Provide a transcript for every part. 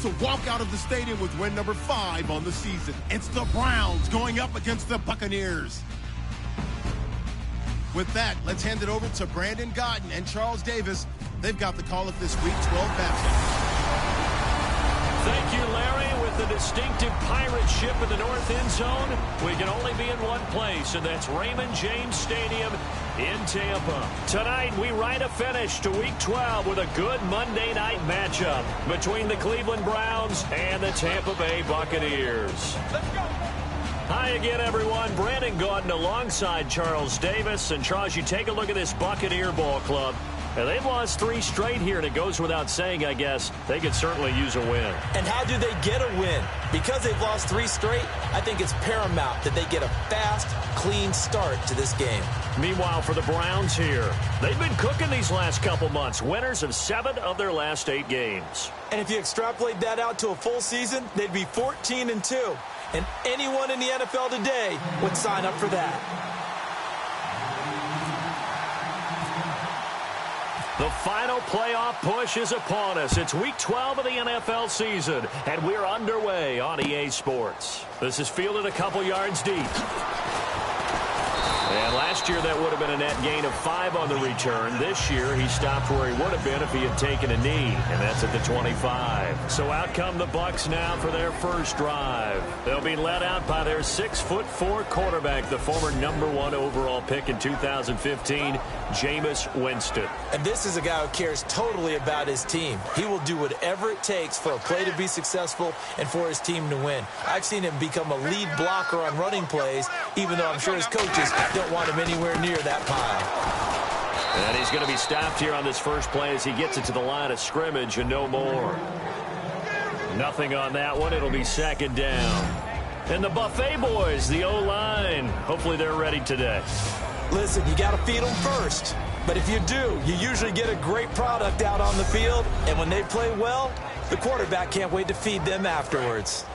to walk out of the stadium with win number 5 on the season. It's the Browns going up against the Buccaneers. With that, let's hand it over to Brandon Godden and Charles Davis. They've got the call of this Week 12 matchup. Thank you, Larry. With the distinctive pirate ship in the north end zone, we can only be in one place, and that's Raymond James Stadium in Tampa. Tonight, we write a finish to Week 12 with a good Monday night matchup between the Cleveland Browns and the Tampa Bay Buccaneers. Let's go. Hi again, everyone. Brandon Gaudin alongside Charles Davis. And, Charles, you take a look at this Buccaneer ball club. And they've lost 3 straight here, and it goes without saying, I guess, they could certainly use a win. And how do they get a win? Because they've lost 3 straight, I think it's paramount that they get a fast, clean start to this game. Meanwhile, for the Browns here, they've been cooking these last couple months. Winners of 7 of their last 8 games. And if you extrapolate that out to a full season, they'd be 14-2. And anyone in the NFL today would sign up for that. The final playoff push is upon us. It's Week 12 of the NFL season, and we're underway on EA Sports. This is fielded a couple yards deep. And last year, that would have been a net gain of 5 on the return. This year, he stopped where he would have been if he had taken a knee, and that's at the 25. So out come the Bucs now for their first drive. They'll be led out by their 6'4" quarterback, the former #1 overall pick in 2015, Jameis Winston. And this is a guy who cares totally about his team. He will do whatever it takes for a play to be successful and for his team to win. I've seen him become a lead blocker on running plays, even though I'm sure his coaches don't want him anywhere near that pile. And he's going to be stopped here on this first play as he gets it to the line of scrimmage and no more. Nothing on that one. It'll be second down. And the Buffet boys, the O-line, hopefully they're ready today. Listen, you got to feed them first. But if you do, you usually get a great product out on the field. And when they play well, the quarterback can't wait to feed them afterwards.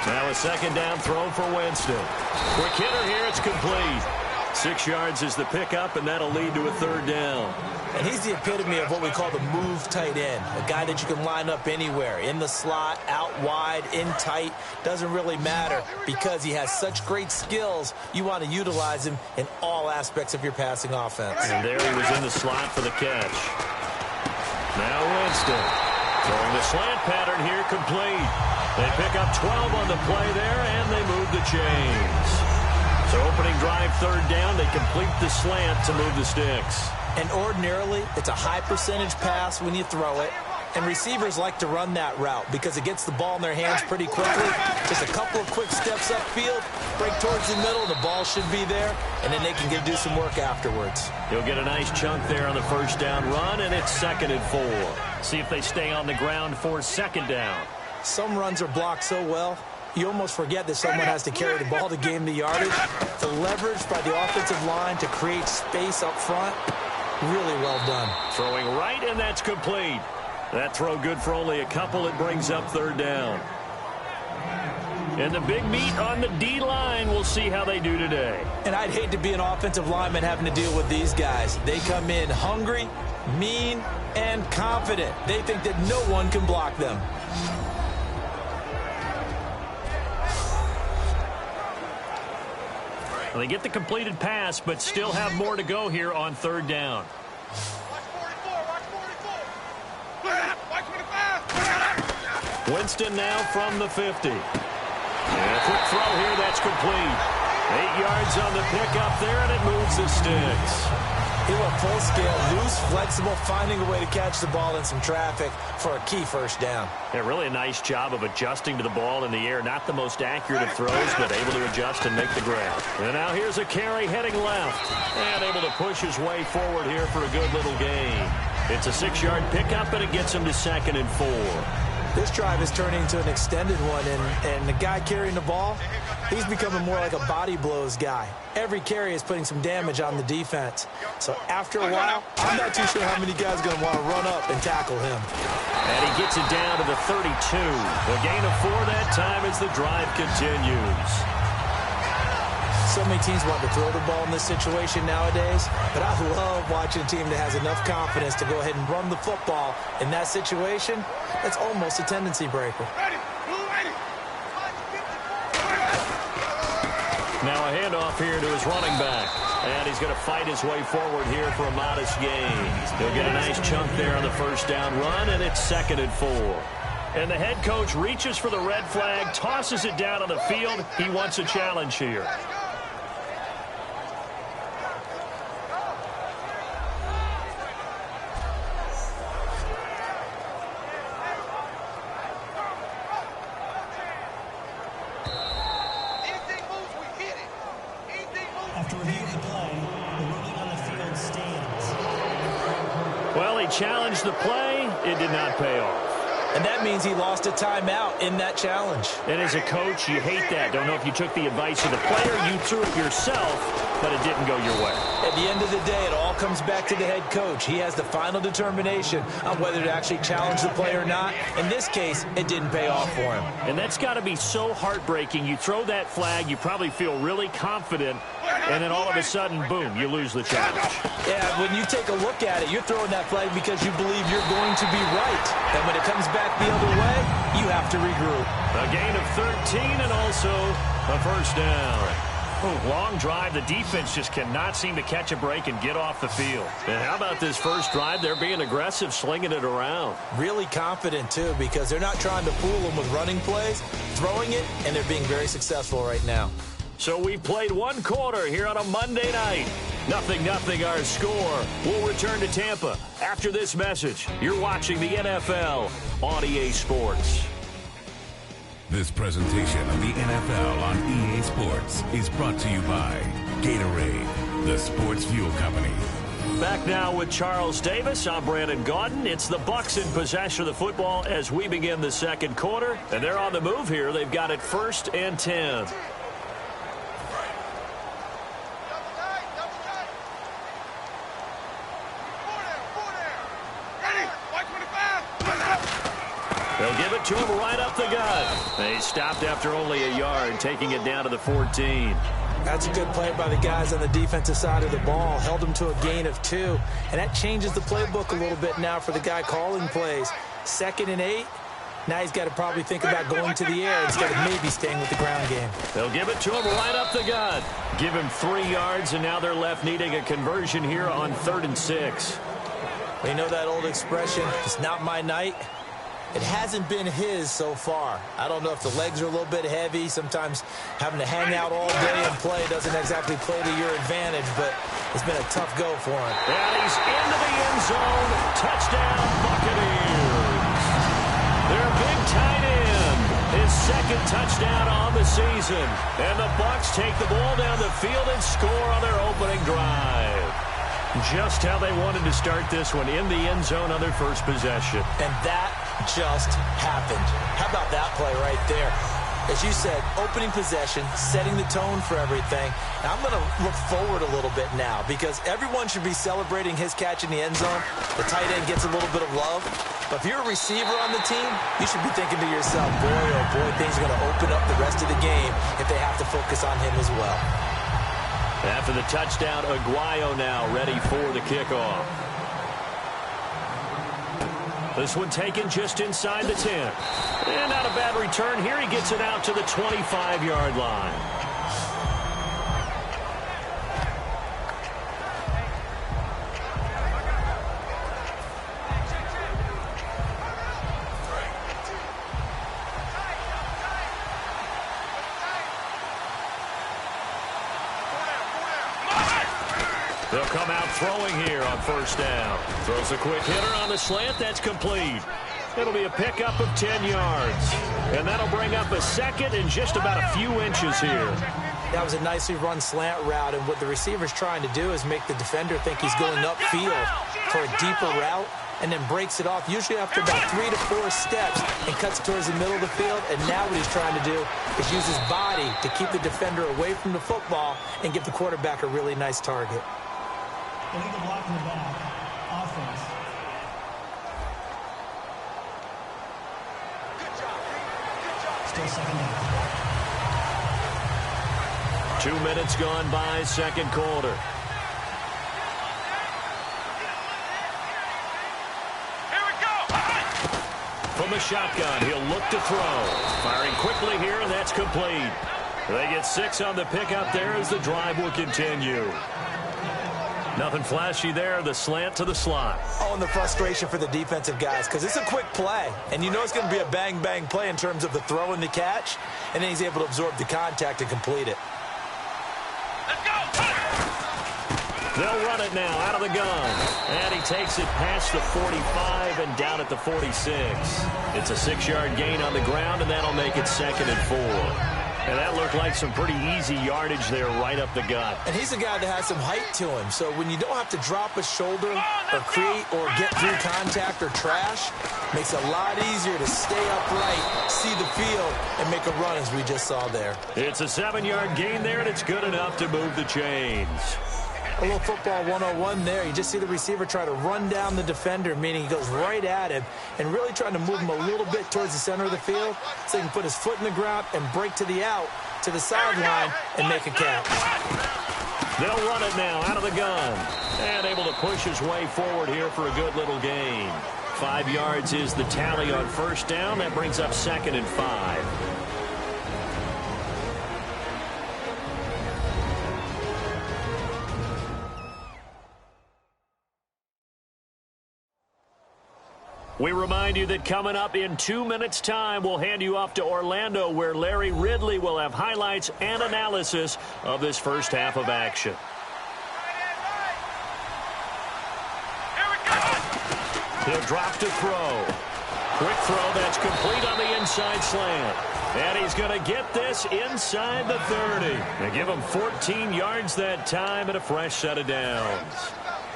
Now a second down throw for Winston. Quick hitter here, it's complete. 6 yards is the pickup, and that'll lead to a third down. And he's the epitome of what we call the move tight end, a guy that you can line up anywhere, in the slot, out wide, in tight, doesn't really matter because he has such great skills. You want to utilize him in all aspects of your passing offense. And there he was in the slot for the catch. Now Winston throwing the slant pattern here, complete. They pick up 12 on the play there, and they move the chains. So opening drive, third down, they complete the slant to move the sticks. And ordinarily, it's a high percentage pass when you throw it. And receivers like to run that route because it gets the ball in their hands pretty quickly. Just a couple of quick steps upfield, break towards the middle, the ball should be there, and then they can do some work afterwards. He'll get a nice chunk there on the first down run, and it's 2nd and 4. See if they stay on the ground for second down. Some runs are blocked so well, you almost forget that someone has to carry the ball to gain the yardage. The leverage by the offensive line to create space up front, really well done. Throwing right, and that's complete. That throw good for only a couple. It brings up third down. And the big meat on the D-line, we'll see how they do today. And I'd hate to be an offensive lineman having to deal with these guys. They come in hungry, mean, and confident. They think that no one can block them. Well, they get the completed pass, but still have more to go here on third down. Winston now from the 50. And a quick throw here, that's complete. 8 yards on the pickup there, and it moves the sticks. He went full scale, loose, flexible, finding a way to catch the ball in some traffic for a key first down. Yeah, really a nice job of adjusting to the ball in the air. Not the most accurate of throws, but able to adjust and make the grab. And now here's a carry heading left. And able to push his way forward here for a good little gain. It's a 6-yard pickup, and it gets him to 2nd and 4. This drive is turning into an extended one, and the guy carrying the ball, he's becoming more like a body blows guy. Every carry is putting some damage on the defense. So after a while, I'm not too sure how many guys are going to want to run up and tackle him. And he gets it down to the 32. A gain of 4 that time as the drive continues. So many teams want to throw the ball in this situation nowadays, but I love watching a team that has enough confidence to go ahead and run the football in that situation. That's almost a tendency breaker. Now a handoff here to his running back. And he's going to fight his way forward here for a modest gain. He'll get a nice chunk there on the first down run, and it's 2nd and 4. And the head coach reaches for the red flag, tosses it down on the field. He wants a challenge here. After reviewing the play, the ruling on the field stands. Well, he challenged the play. It did not pay off. And that means he lost a timeout in that challenge. And as a coach, you hate that. Don't know if you took the advice of the player. You threw it yourself, but it didn't go your way. At the end of the day, it all comes back to the head coach. He has the final determination on whether to actually challenge the play or not. In this case, it didn't pay off for him. And that's got to be so heartbreaking. You throw that flag, you probably feel really confident, and then all of a sudden, boom, you lose the challenge. Yeah, when you take a look at it, you're throwing that flag because you believe you're going to be right. And when it comes back the other way, you have to regroup. A gain of 13 and also a first down. Ooh, long drive. The defense just cannot seem to catch a break and get off the field. And how about this first drive? They're being aggressive, slinging it around. Really confident, too, because they're not trying to fool them with running plays, throwing it, and they're being very successful right now. So we've played one quarter here on a Monday night. 0-0 our score. We'll return to Tampa after this message. You're watching the NFL on EA Sports. This presentation of the NFL on EA Sports is brought to you by Gatorade, the sports fuel company. Back now with Charles Davis. I'm Brandon Gaudin. It's the Bucs in possession of the football as we begin the second quarter. And they're on the move here. They've got it 1st and 10. They'll give it to him right up the gut. They stopped after only a yard, taking it down to the 14. That's a good play by the guys on the defensive side of the ball. Held them to a gain of 2. And that changes the playbook a little bit now for the guy calling plays. 2nd and 8. Now he's got to probably think about going to the air instead of maybe staying with the ground game. They'll give it to him right up the gut. Give him 3 yards, and now they're left needing a conversion here on 3rd and 6. You know that old expression, it's not my night? It hasn't been his so far. I don't know if the legs are a little bit heavy. Sometimes having to hang out all day and play doesn't exactly play to your advantage, but it's been a tough go for him. And he's into the end zone. Touchdown, Buccaneers. Their big tight end. His 2nd touchdown on the season. And the Bucs take the ball down the field and score on their opening drive. Just how they wanted to start this one, in the end zone on their first possession. And that just happened. How about that play right there? As you said, opening possession, setting the tone for everything. Now I'm going to look forward a little bit now because everyone should be celebrating his catch in the end zone. The tight end gets a little bit of love. But if you're a receiver on the team, you should be thinking to yourself, boy, oh boy, things are going to open up the rest of the game if they have to focus on him as well. After the touchdown, Aguayo now ready for the kickoff. This one taken just inside the 10. And not a bad return here. He gets it out to the 25-yard line. They'll come out throwing here on first down. Throws a quick hitter on the slant. That's complete. It'll be a pickup of 10 yards. And that'll bring up a 2nd and just about a few inches here. That was a nicely run slant route, and what the receiver's trying to do is make the defender think he's going upfield for a deeper route and then breaks it off, usually after about 3 to 4 steps, and cuts towards the middle of the field. And now what he's trying to do is use his body to keep the defender away from the football and give the quarterback a really nice target. Illegal block in the back. Offense. Still 2nd down. 2 minutes gone by, second quarter. From the shotgun, he'll look to throw. Firing quickly here, and that's complete. They get 6 on the pickup there as the drive will continue. Nothing flashy there, the slant to the slot. Oh, and the frustration for the defensive guys, because it's a quick play. And you know it's going to be a bang-bang play in terms of the throw and the catch. And then he's able to absorb the contact and complete it. Let's go! They'll run it now out of the gun. And he takes it past the 45 and down at the 46. It's a 6-yard gain on the ground, and that'll make it 2nd and 4. And that looked like some pretty easy yardage there right up the gut. And he's a guy that has some height to him. So when you don't have to drop a shoulder or create or get through contact or trash, makes it a lot easier to stay upright, see the field, and make a run as we just saw there. It's a 7-yard gain there, and it's good enough to move the chains. A little football 101 there. You just see the receiver try to run down the defender, meaning he goes right at him and really trying to move him a little bit towards the center of the field so he can put his foot in the ground and break to the out, to the sideline, and make a catch. They'll run it now out of the gun. And able to push his way forward here for a good little gain. 5 yards is the tally on first down. That brings up 2nd and 5. We remind you that coming up in 2 minutes' time, we'll hand you off to Orlando, where Larry Ridley will have highlights and analysis of this first half of action. He'll drop to throw. Quick throw that's complete on the inside slant. And he's going to get this inside the 30. They give him 14 yards that time and a fresh set of downs.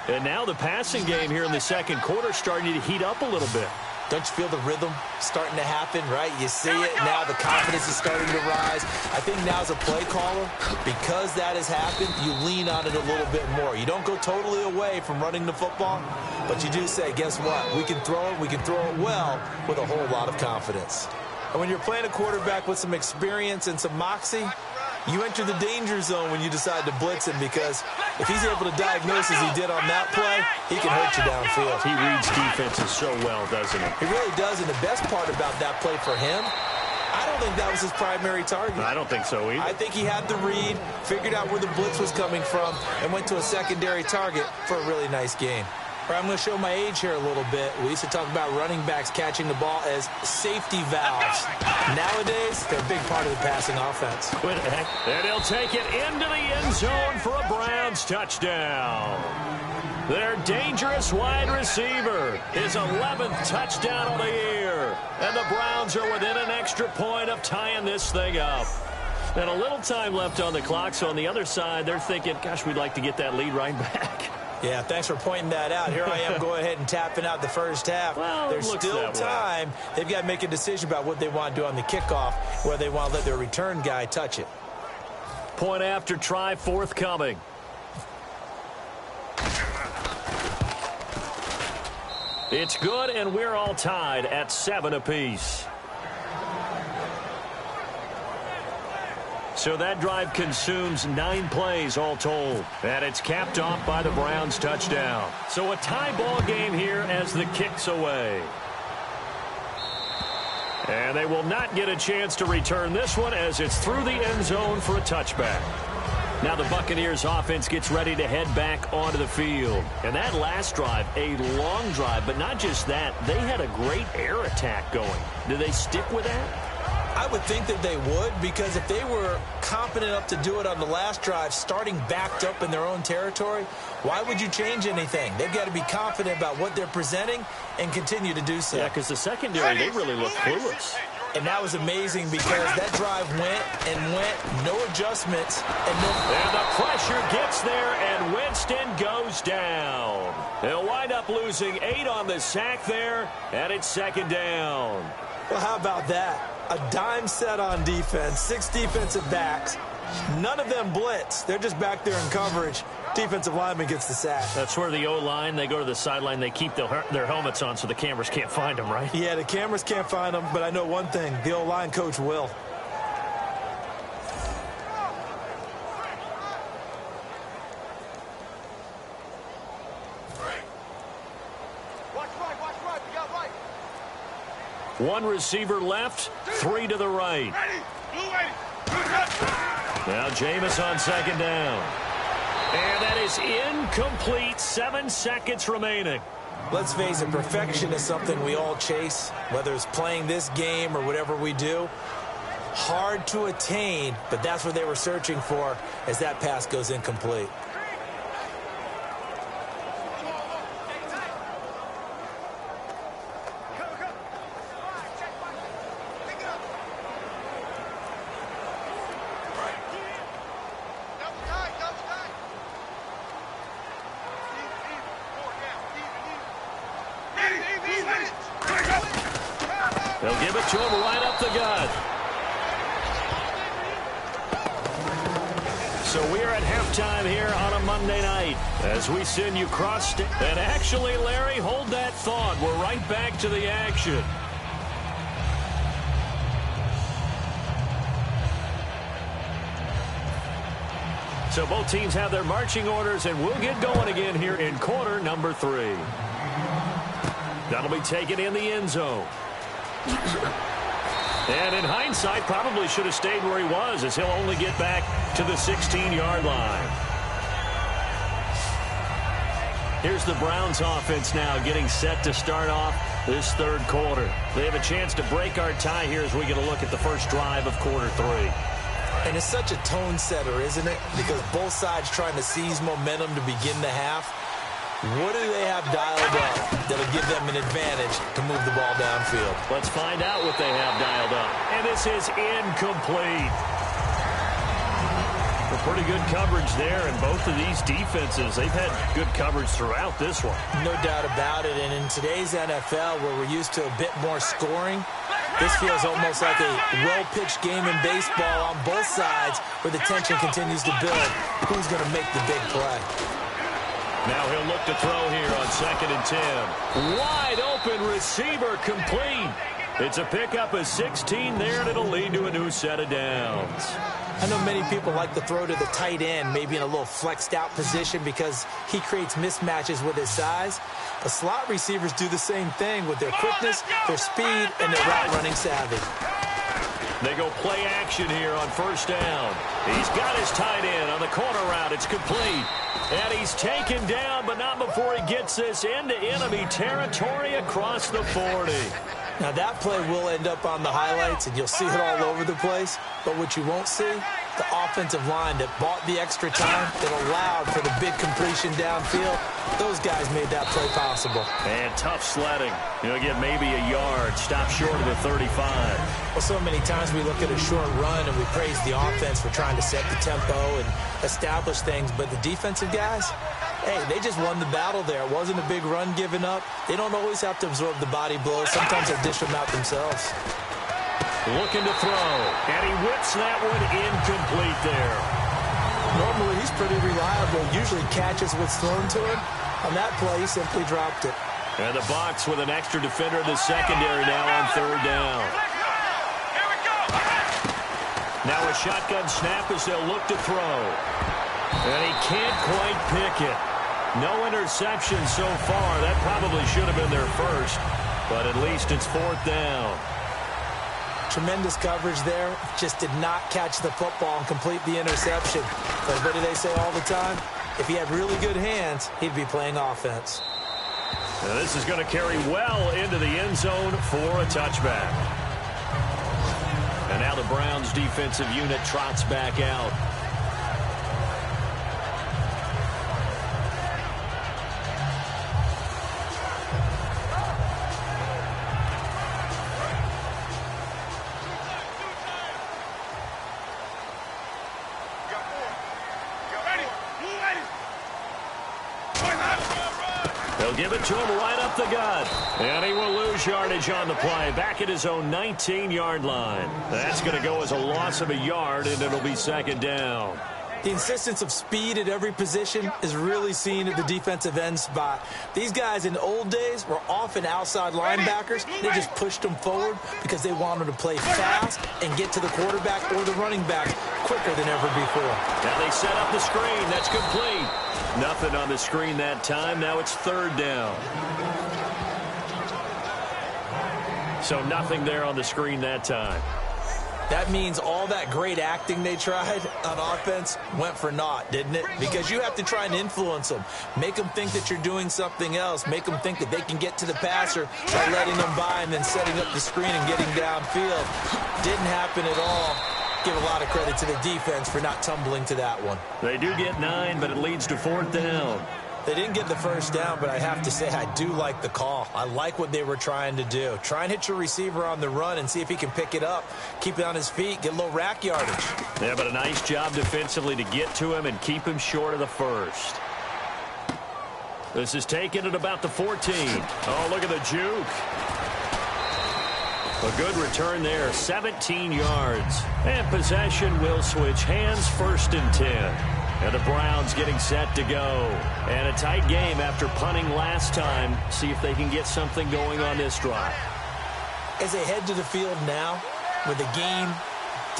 And now the passing game here in the second quarter starting to heat up a little bit. Don't you feel the rhythm starting to happen, right? You see it now. The confidence is starting to rise. I think now as a play caller, because that has happened, you lean on it a little bit more. You don't go totally away from running the football, but you do say, guess what? We can throw it. We can throw it well with a whole lot of confidence. And when you're playing a quarterback with some experience and some moxie, you enter the danger zone when you decide to blitz him, because if he's able to diagnose as he did on that play, he can hurt you downfield. He reads defenses so well, doesn't he? He really does, and the best part about that play for him, I don't think that was his primary target. I don't think so either. I think he had the read, figured out where the blitz was coming from, and went to a secondary target for a really nice game. I'm going to show my age here a little bit. We used to talk about running backs catching the ball as safety valves. Nowadays, they're a big part of the passing offense. And he'll take it into the end zone for a Browns touchdown. Their dangerous wide receiver, his 11th touchdown of the year. And the Browns are within an extra point of tying this thing up. And a little time left on the clock, so on the other side, they're thinking, gosh, we'd like to get that lead right back. Yeah, thanks for pointing that out. Here I am going ahead and tapping out the first half. Well, there's still time. They've got to make a decision about what they want to do on the kickoff, where they want to let their return guy touch it. Point after try forthcoming. It's good, and we're all tied at 7 apiece. So that drive consumes 9 plays all told. And it's capped off by the Browns' touchdown. So a tie ball game here as the kick's away. And they will not get a chance to return this one as it's through the end zone for a touchback. Now the Buccaneers offense gets ready to head back onto the field. And that last drive, a long drive, but not just that. They had a great air attack going. Do they stick with that? I would think that they would, because if they were confident enough to do it on the last drive, starting backed up in their own territory, why would you change anything? They've got to be confident about what they're presenting and continue to do so. Yeah, because the secondary, they really look clueless. And that was amazing because that drive went and went, no adjustments. And the pressure gets there, and Winston goes down. They'll wind up losing 8 on the sack there, and it's 2nd down. Well, how about that? A dime set on defense, 6 defensive backs. None of them blitz. They're just back there in coverage. Defensive lineman gets the sack. That's where the O-line, they go to the sideline, they keep their helmets on so the cameras can't find them, right? Yeah, the cameras can't find them, but I know one thing. The O-line coach will. One receiver left, 3 to the right. Now Jameis on second down. And that is incomplete. 7 seconds remaining. Let's face it, perfection is something we all chase, whether it's playing this game or whatever we do. Hard to attain, but that's what they were searching for as that pass goes incomplete. They'll give it to him right up the gut. So we're at halftime here on a Monday night as we send you cross. And actually, Larry, hold that thought. We're right back to the action. So both teams have their marching orders, and we'll get going again here in quarter number 3. That'll be taken in the end zone. And in hindsight, probably should have stayed where he was, as he'll only get back to the 16-yard line. Here's the Browns offense now getting set to start off this third quarter. They have a chance to break our tie here as we get a look at the first drive of quarter 3. And it's such a tone setter, isn't it? Because both sides trying to seize momentum to begin the half. What do they have dialed up that'll give them an advantage to move the ball downfield? Let's find out what they have dialed up. And this is incomplete. Well, pretty good coverage there, and both of these defenses, they've had good coverage throughout this one. No doubt about it. And in today's NFL, where we're used to a bit more scoring, this feels almost like a well-pitched game in baseball on both sides where the tension continues to build. Who's going to make the big play? Now he'll look to throw here on 2nd and 10. Wide open receiver complete. It's a pickup of 16 there, and it'll lead to a new set of downs. I know many people like to throw to the tight end, maybe in a little flexed out position because he creates mismatches with his size. But slot receivers do the same thing with their quickness, their speed, and their route running savvy. They go play action here on first down. He's got his tight end on the corner route. It's complete. And he's taken down, but not before he gets this into enemy territory across the 40. Now that play will end up on the highlights, and you'll see it all over the place. But what you won't see, the offensive line that bought the extra time, that allowed for the big completion downfield, those guys made that play possible. And tough sledding. He'll get maybe a yard, stop short of the 35. Well, so many times we look at a short run and we praise the offense for trying to set the tempo and establish things, but the defensive guys, hey, they just won the battle there. It wasn't a big run given up. They don't always have to absorb the body blows. Sometimes they dish them out themselves. Looking to throw, and he whips that one incomplete there. Normally, he's pretty reliable. Usually catches what's thrown to him. On that play, he simply dropped it. And the Bucs with an extra defender in the secondary now on third down. Now a shotgun snap as they'll look to throw. And he can't quite pick it. No interception so far. That probably should have been their first, but at least it's 4th down. Tremendous coverage there. Just did not catch the football and complete the interception. But what do they say all the time? If he had really good hands, he'd be playing offense. Now this is going to carry well into the end zone for a touchback. And now the Browns defensive unit trots back out. They'll give it to him right up the gut. And he will lose yardage on the play. Back at his own 19-yard line. That's going to go as a loss of a yard, and it'll be 2nd down. The insistence of speed at every position is really seen at the defensive end spot. These guys in the old days were often outside linebackers. They just pushed them forward because they wanted to play fast and get to the quarterback or the running back quicker than ever before. Now they set up the screen. That's complete. Nothing on the screen that time. Now it's 3rd down. So nothing there on the screen that time. That means all that great acting they tried on offense went for naught, didn't it? Because you have to try and influence them. Make them think that you're doing something else. Make them think that they can get to the passer by letting them by and then setting up the screen and getting downfield. Didn't happen at all. Give a lot of credit to the defense for not tumbling to that one. They do get 9, but it leads to 4th down. They didn't get the first down, but I have to say I do like the call. I like what they were trying to do. Try and hit your receiver on the run and see if he can pick it up. Keep it on his feet. Get a little rack yardage. Yeah, but a nice job defensively to get to him and keep him short of the first. This is taken at about the 14. Oh, look at the juke. A good return there, 17 yards. And possession will switch hands, 1st and 10. And the Browns getting set to go. And a tight game after punting last time. See if they can get something going on this drive. As they head to the field now, with the game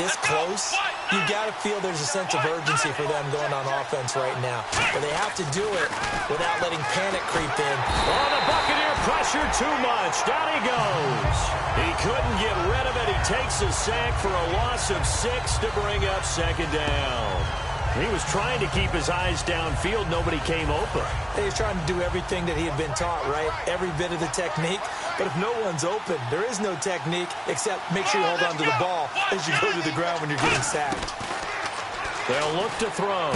this close, you got to feel there's a sense of urgency for them going on offense right now. But they have to do it without letting panic creep in. Oh, the Buccaneer pressure too much. Down he goes. He couldn't get rid of it. He takes a sack for a loss of 6 to bring up 2nd down. He was trying to keep his eyes downfield. Nobody came open. He was trying to do everything that he had been taught, right? Every bit of the technique. But if no one's open, there is no technique except make sure you hold on to the ball as you go to the ground when you're getting sacked. They'll look to throw.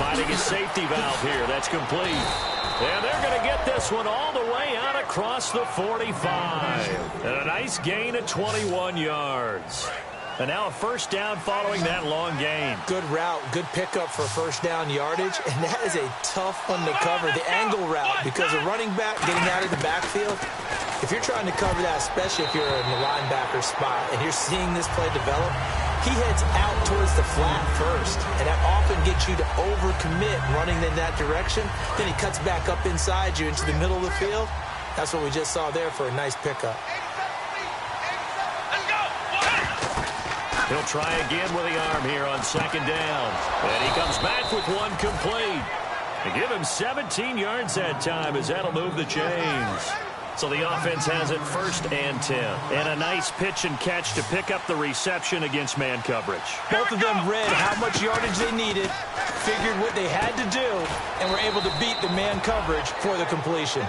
Finding a safety valve here. That's complete. And they're going to get this one all the way out across the 45. And a nice gain of 21 yards. And now a 1st down following that long gain. Good route, good pickup for 1st down yardage, and that is a tough one to cover. The angle route, because a running back getting out of the backfield, if you're trying to cover that, especially if you're in the linebacker spot, and you're seeing this play develop, he heads out towards the flat first, and that often gets you to overcommit running in that direction. Then he cuts back up inside you into the middle of the field. That's what we just saw there for a nice pickup. He'll try again with the arm here on 2nd down. And he comes back with one complete. They give him 17 yards that time as that'll move the chains. So the offense has it 1st and 10. And a nice pitch and catch to pick up the reception against man coverage. Both of them read how much yardage they needed, figured what they had to do, and were able to beat the man coverage for the completion.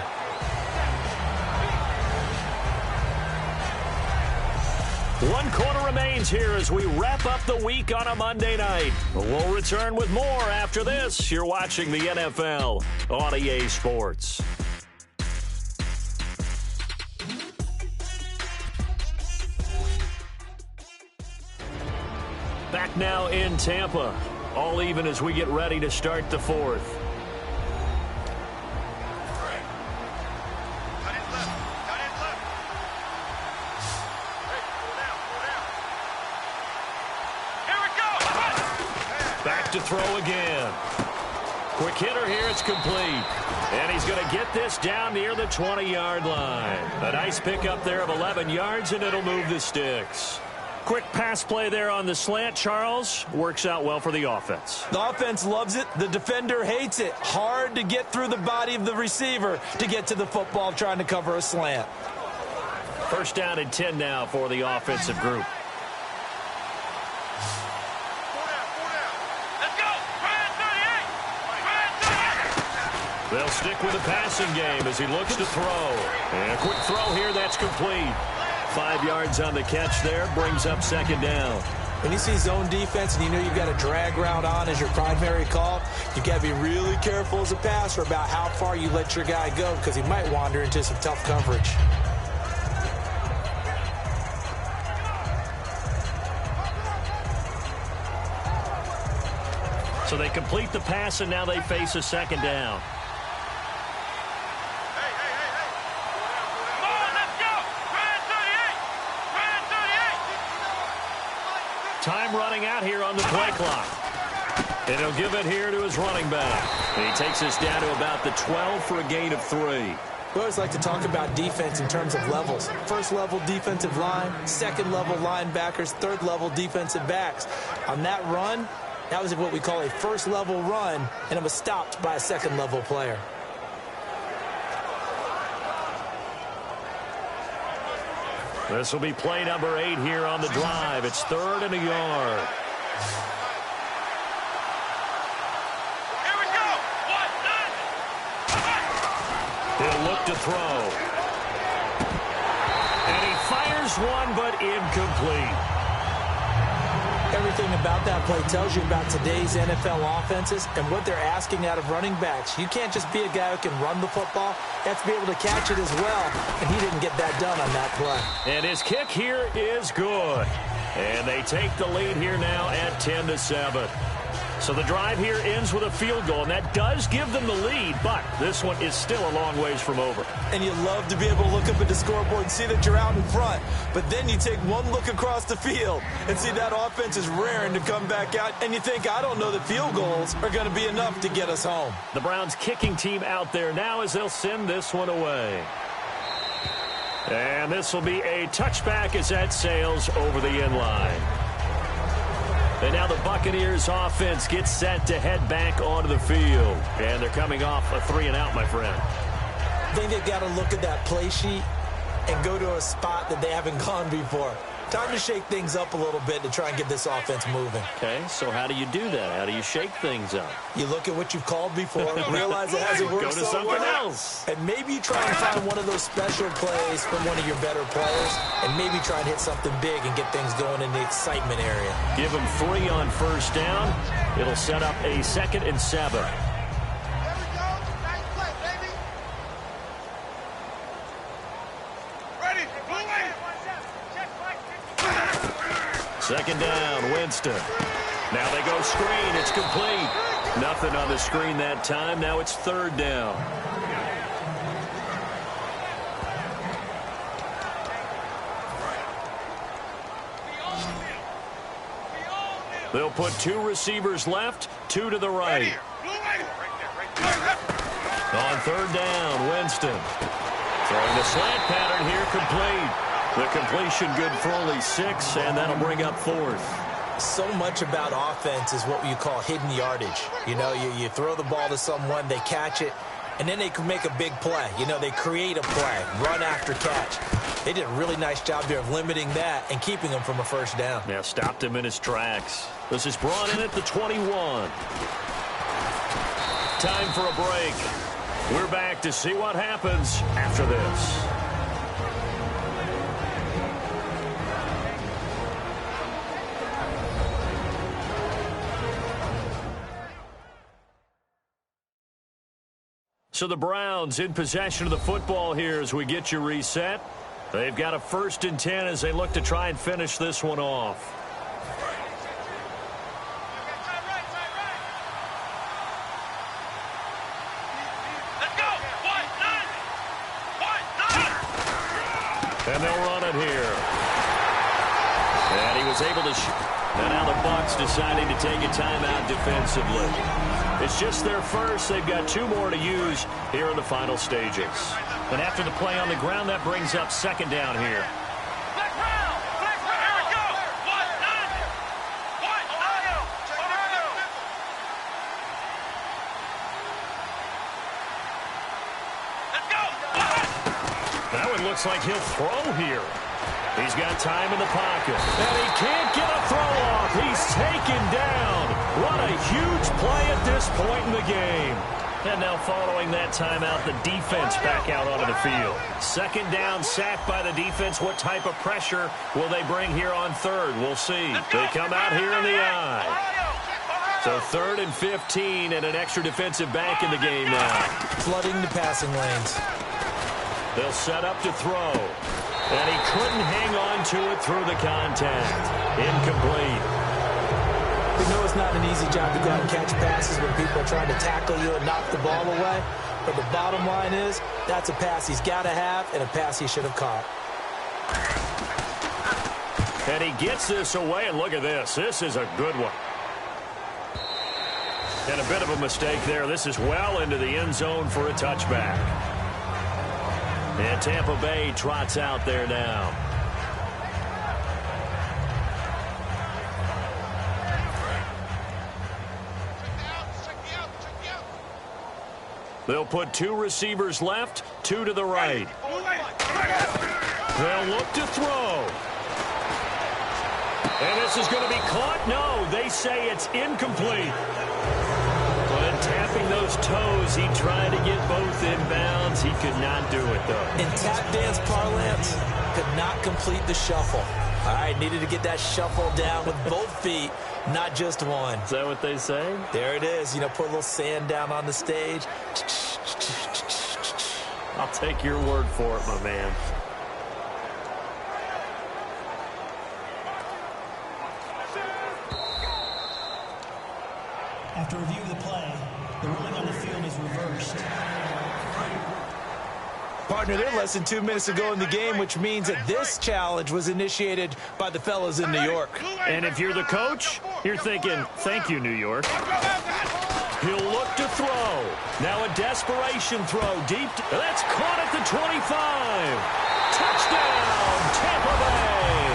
One quarter remains here as we wrap up the week on a Monday night. We'll return with more after this. You're watching the NFL on EA Sports. Back now in Tampa. All even as we get ready to start the 4th. To throw again. Quick hitter here, it's complete. And he's going to get this down near the 20-yard line. A nice pickup there of 11 yards, and it'll move the sticks. Quick pass play there on the slant, Charles. Works out well for the offense. The offense loves it. The defender hates it. Hard to get through the body of the receiver to get to the football trying to cover a slant. 1st down and 10 now for the offensive group. They'll stick with the passing game as he looks to throw. And a quick throw here, that's complete. 5 yards on the catch there, brings up 2nd down. When you see zone defense and you know you've got a drag route on as your primary call, you've got to be really careful as a passer about how far you let your guy go because he might wander into some tough coverage. So they complete the pass, and now they face a 2nd down. Time running out here on the play clock. And he'll give it here to his running back. And he takes us down to about the 12 for a gain of 3. We always like to talk about defense in terms of levels. 1st level defensive line, 2nd level linebackers, 3rd level defensive backs. On that run, that was what we call a 1st level run, and it was stopped by a 2nd level player. This will be play number 8 here on the drive. It's 3rd and a yard. Here we go. 1, 9. He'll look to throw. And he fires one, but incomplete. Everything about that play tells you about today's NFL offenses and what they're asking out of running backs. You can't just be a guy who can run the football. You have to be able to catch it as well, and he didn't get that done on that play. And his kick here is good. And they take the lead here now at 10-7. So the drive here ends with a field goal, and that does give them the lead, but this one is still a long ways from over. And you love to be able to look up at the scoreboard and see that you're out in front. But then you take one look across the field and see that offense is raring to come back out, and you think, I don't know that field goals are going to be enough to get us home. The Browns kicking team out there now as they'll send this one away. And this will be a touchback as that sails over the end line. And now the Buccaneers offense gets set to head back onto the field. And they're coming off a 3-and-out, my friend. I think they've got to look at that play sheet and go to a spot that they haven't gone before. Time to shake things up a little bit to try and get this offense moving. Okay, so how do you do that? How do you shake things up? You look at what you've called before, realize it hasn't worked Go to so something well, else. and maybe try and find one of those special plays from one of your better players, and maybe try and hit something big and get things going in the excitement area. Give them 3 on first down. It'll set up a 2nd and 7. Second down, Winston. Now they go screen. It's complete. Nothing on the screen that time. Now it's 3rd down. They'll put 2 receivers left, 2 to the right. On 3rd down, Winston. Throwing the slant pattern here, complete. The completion good for only 6, and that'll bring up 4th. So much about offense is what you call hidden yardage. You know, you throw the ball to someone, they catch it, and then they can make a big play. You know, they create a play, run after catch. They did a really nice job there of limiting that and keeping him from a first down. Yeah, stopped him in his tracks. This is brought in at the 21. Time for a break. We're back to see what happens after this. So the Browns in possession of the football here as we get you reset. They've got a 1st and 10 as they look to try and finish this one off. Let's go. 1, 9. And they'll run it here. And he was able to and now the Bucs deciding to take a timeout defensively. It's just their first. They've got 2 more to use here in the final stages. And after the play on the ground, that brings up 2nd down here. Black round. Here we go. 1, 9. Let's go. That one looks like he'll throw here. He's got time in the pocket. And he can't get a throw off. He's taken down. What a huge play at this point in the game. And now following that timeout, the defense back out onto the field. 2nd down, sacked by the defense. What type of pressure will they bring here on 3rd? We'll see. They come out here in the eye. So 3rd and 15 and an extra defensive back in the game now. Flooding the passing lanes. They'll set up to throw. And he couldn't hang on to it through the contact. Incomplete. We know it's not an easy job to go out and catch passes when people are trying to tackle you and knock the ball away. But the bottom line is, that's a pass he's got to have and a pass he should have caught. And he gets this away, and look at this. This is a good one. And a bit of a mistake there. This is well into the end zone for a touchback. And Tampa Bay trots out there now. They'll put 2 receivers left, 2 to the right. They'll look to throw. And this is going to be caught. No, they say it's incomplete. But tapping those toes, he tried to get both in bounds. He could not do it, though. In tap dance parlance, could not complete the shuffle. All right, needed to get that shuffle down with both feet, not just one. Is that what they say? There it is. You know, put a little sand down on the stage. I'll take your word for it, my man. After review of the play, the ruling on the field is reversed. Partner, they're less than 2 minutes to go in the game, which means that this challenge was initiated by the fellas in New York. And if you're the coach, you're thinking, thank you, New York. He'll look to throw. Now a desperation throw. Deep. That's caught at the 25. Touchdown, Tampa Bay.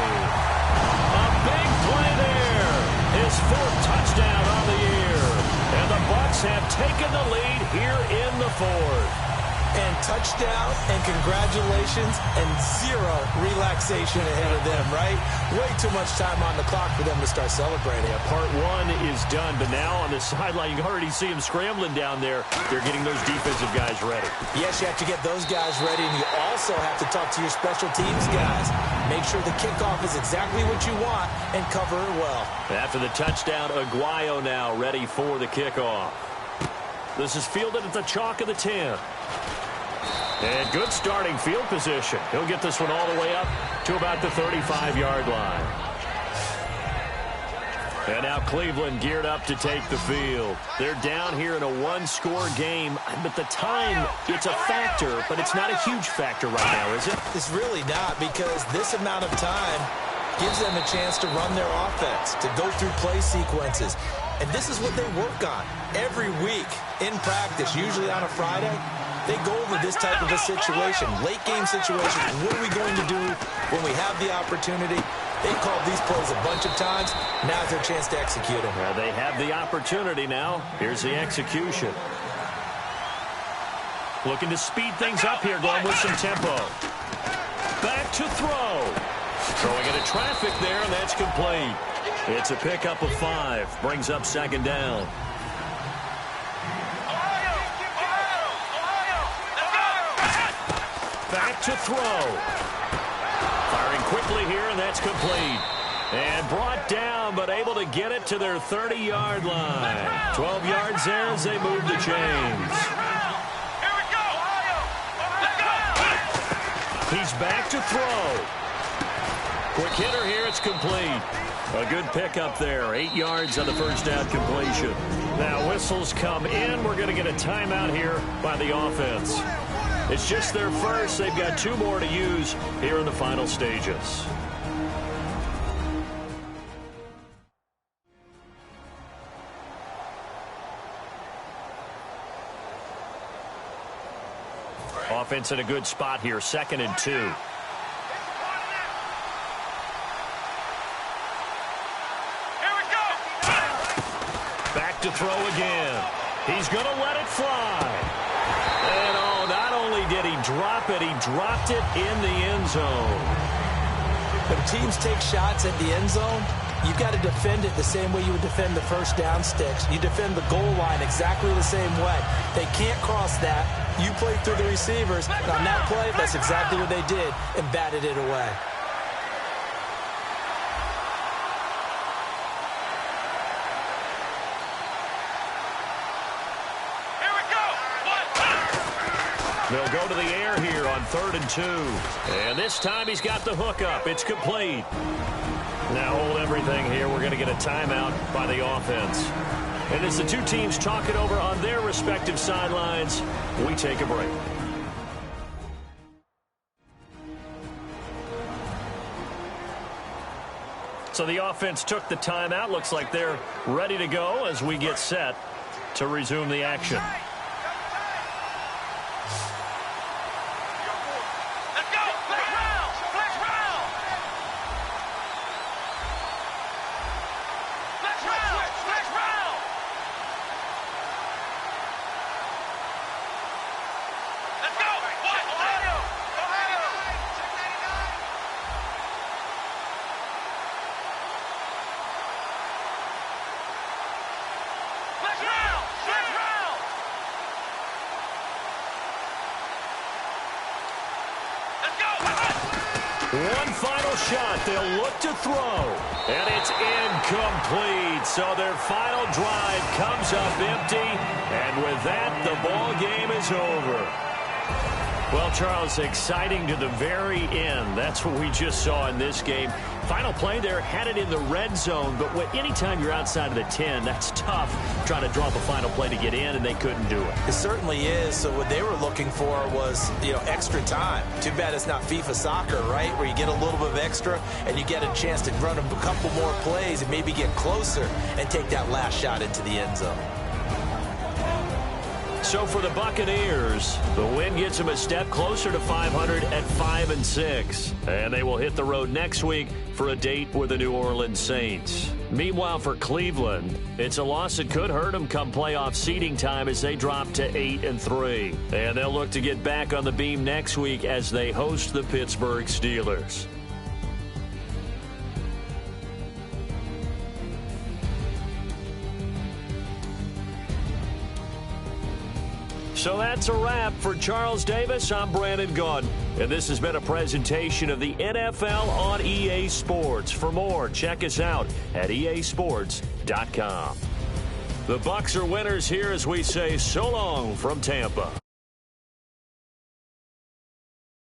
A big play there. His 4th touchdown on the year. And the Bucs have taken the lead here in the 4th. And touchdown, and congratulations, and 0 relaxation ahead of them, right? Way too much time on the clock for them to start celebrating. Yeah, part 1 is done, but now on the sideline, you can already see them scrambling down there. They're getting those defensive guys ready. Yes, you have to get those guys ready, and you also have to talk to your special teams guys. Make sure the kickoff is exactly what you want and cover it well. After the touchdown, Aguayo now ready for the kickoff. This is fielded at the chalk of the 10. And good starting field position. He'll get this one all the way up to about the 35-yard line. And now Cleveland geared up to take the field. They're down here in a 1-score game. But the time, it's a factor, but it's not a huge factor right now, is it? It's really not, because this amount of time gives them a chance to run their offense, to go through play sequences. And this is what they work on every week in practice, usually on a Friday. They go over this type of a situation, late game situation. What are we going to do when we have the opportunity? They've called these plays a bunch of times. Now's their chance to execute them. Well, they have the opportunity now. Here's the execution. Looking to speed things up here, going with some tempo. Back to throw. Throwing into traffic there, and that's complete. It's a pickup of 5. Brings up 2nd down. Back to throw. Firing quickly here, and that's complete. And brought down, but able to get it to their 30-yard line. 12 yards there as they move the chains. Here we go. Let's go. He's back to throw. Quick hitter here, it's complete. A good pickup there. 8 yards on the first down completion. Now whistles come in. We're going to get a timeout here by the offense. It's just their first. They've got 2 more to use here in the final stages. Offense in a good spot here. 2nd and 2. Back to throw again. He's going to let it fly. And oh, not only did he drop it, he dropped it in the end zone. When teams take shots at the end zone, you've got to defend it the same way you would defend the first down sticks. You defend the goal line exactly the same way. They can't cross that. You play through the receivers. And on that play, that's exactly what they did and batted it away. They'll go to the air here on 3rd and 2. And this time he's got the hook up. It's complete. Now hold everything here. We're going to get a timeout by the offense. And as the 2 teams talk it over on their respective sidelines, we take a break. So the offense took the timeout. Looks like they're ready to go as we get set to resume the action. One final shot. They'll look to throw. And it's incomplete. So their final drive comes up empty. And with that, the ball game is over. Well, Charles, exciting to the very end. That's what we just saw in this game. Final play there, had it in the red zone. But anytime you're outside of the 10, that's tough trying to drop a final play to get in, and they couldn't do it. It certainly is. So what they were looking for was, extra time. Too bad it's not FIFA soccer, right, where you get a little bit of extra and you get a chance to run a couple more plays and maybe get closer and take that last shot into the end zone. So for the Buccaneers, the win gets them a step closer to 500 at 5-6. And they will hit the road next week for a date with the New Orleans Saints. Meanwhile, for Cleveland, it's a loss that could hurt them come playoff seeding time as they drop to 8-3. And they'll look to get back on the beam next week as they host the Pittsburgh Steelers. So that's a wrap. For Charles Davis, I'm Brandon Gaudin. And this has been a presentation of the NFL on EA Sports. For more, check us out at easports.com. The Bucs are winners here as we say so long from Tampa.